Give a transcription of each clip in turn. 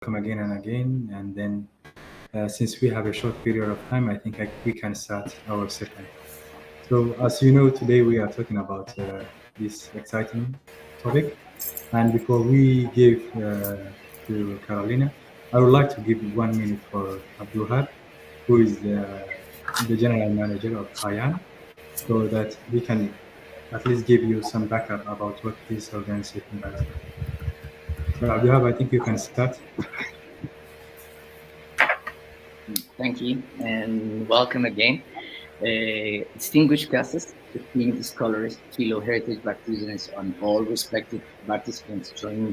welcome again and again. And then, since we have a short period of time, I think we can start our session. So, as you know, today we are talking about this exciting topic. And before we give to Carolina, I would like to give 1 minute for Abdulhad, who is the general manager of Hayaan, so that we can at least give you some backup about what this organization does. So, Abdulhad, I think you can start. Thank you and welcome again. Distinguished guests, esteemed scholars, fellow heritage practitioners, and all respected participants joining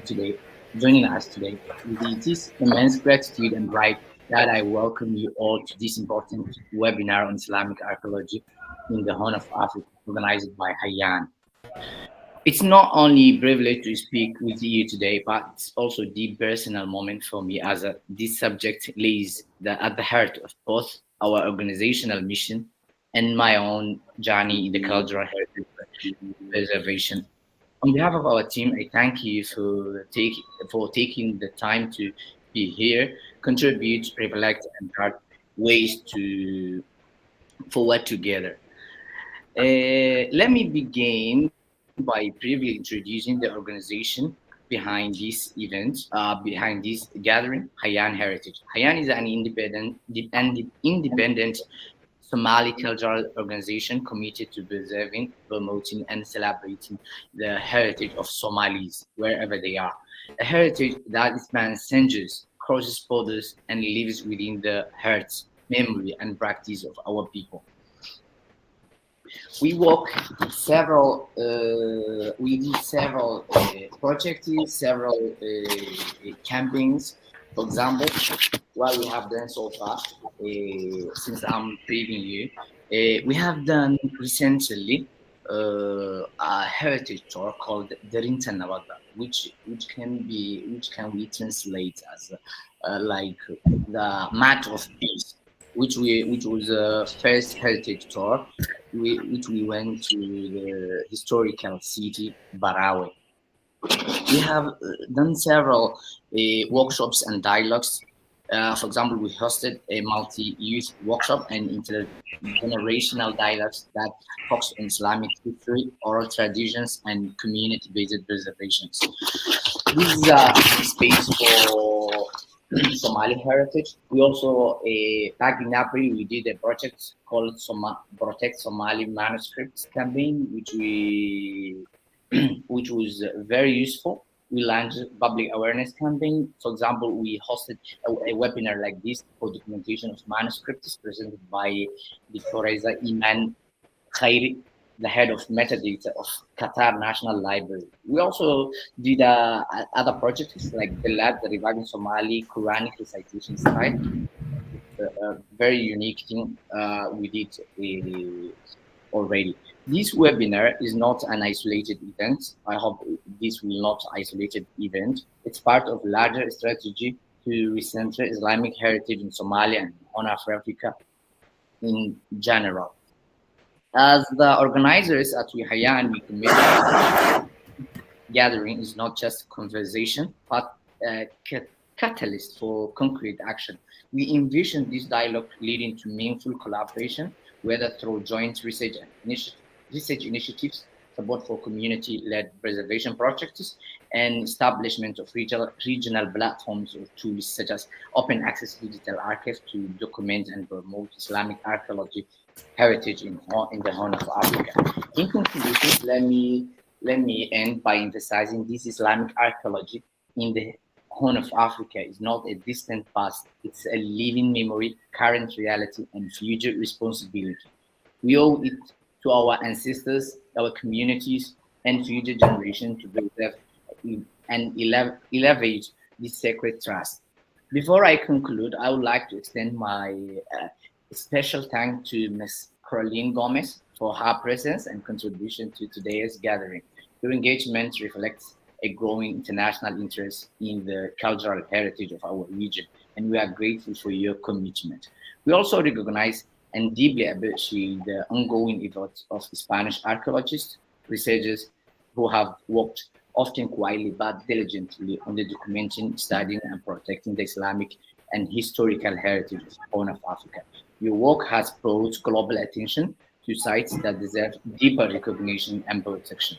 us today. It is immense gratitude and pride that I welcome you all to this important webinar on Islamic archaeology in the Horn of Africa, organized by Hayaan. It's not only a privilege to speak with you today, but it's also a deep personal moment for me as this subject lays at the heart of both our organizational mission and my own journey in the cultural heritage preservation. On behalf of our team, I thank you for taking the time to be here, contribute, reflect, and chart ways to forward together. Let me begin by briefly introducing the organization behind this gathering, Hayaan Heritage. Hayaan is an independent Somali cultural organization committed to preserving, promoting, and celebrating the heritage of Somalis wherever they are. A heritage that spans centuries, crosses borders, and lives within the hearts, memory, and practice of our people. We work we did several projects, several campaigns. For example, what we have done so far, since I'm briefing you, we have done recently a heritage tour called Furintaanka, which can we translate as like the mat of peace, which was a first heritage tour, which we went to the historical city Barawe. We have done several workshops and dialogues. For example, we hosted a multi-youth workshop and intergenerational dialogues that focus on Islamic history, oral traditions, and community-based preservations. This is a space for Somali heritage. We also, back in April, we did a project called Protect Somali Manuscripts campaign, which was very useful. We launched a public awareness campaign. For example, we hosted a webinar like this for documentation of manuscripts presented by Dr. Iman Khairi, the head of metadata of Qatar National Library. We also did other projects like the lab, the Reviving Somali Quranic recitation site. A very unique thing we did already. This webinar is not an isolated event. I hope this will not isolated event. It's part of larger strategy to recenter Islamic heritage in Somalia and Horn of Africa in general. As the organizers at Hayaan, we commit gathering is not just conversation, but a catalyst for concrete action. We envision this dialogue leading to meaningful collaboration, whether through joint research initiatives, support for community-led preservation projects, and establishment of regional platforms or tools such as open access digital archives to document and promote Islamic archaeology heritage in the Horn of Africa. In conclusion, let me end by emphasizing this Islamic archaeology in the Horn of Africa is not a distant past. It's a living memory, current reality, and future responsibility. We owe it to our ancestors, our communities, and future generations to preserve and elevate this sacred trust. Before I conclude, I would like to extend my special thanks to Ms. Caroline Gomez for her presence and contribution to today's gathering. Your engagement reflects a growing international interest in the cultural heritage of our region, and we are grateful for your commitment. We also recognize and deeply appreciate the ongoing efforts of Spanish archaeologists, researchers who have worked often quietly but diligently on the documenting, studying, and protecting the Islamic and historical heritage of Horn of Africa. Your work has brought global attention to sites that deserve deeper recognition and protection.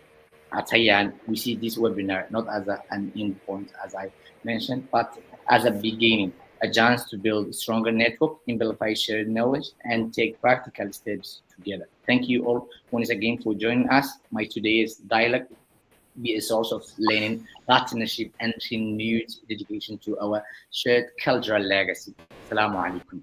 At Hayaan, we see this webinar not as an endpoint, as I mentioned, but as a beginning, a chance to build a stronger network, amplify shared knowledge, and take practical steps together. Thank you all once again for joining us. My today's dialogue be a source of learning, partnership, and renewed dedication to our shared cultural legacy. Assalamu alaikum.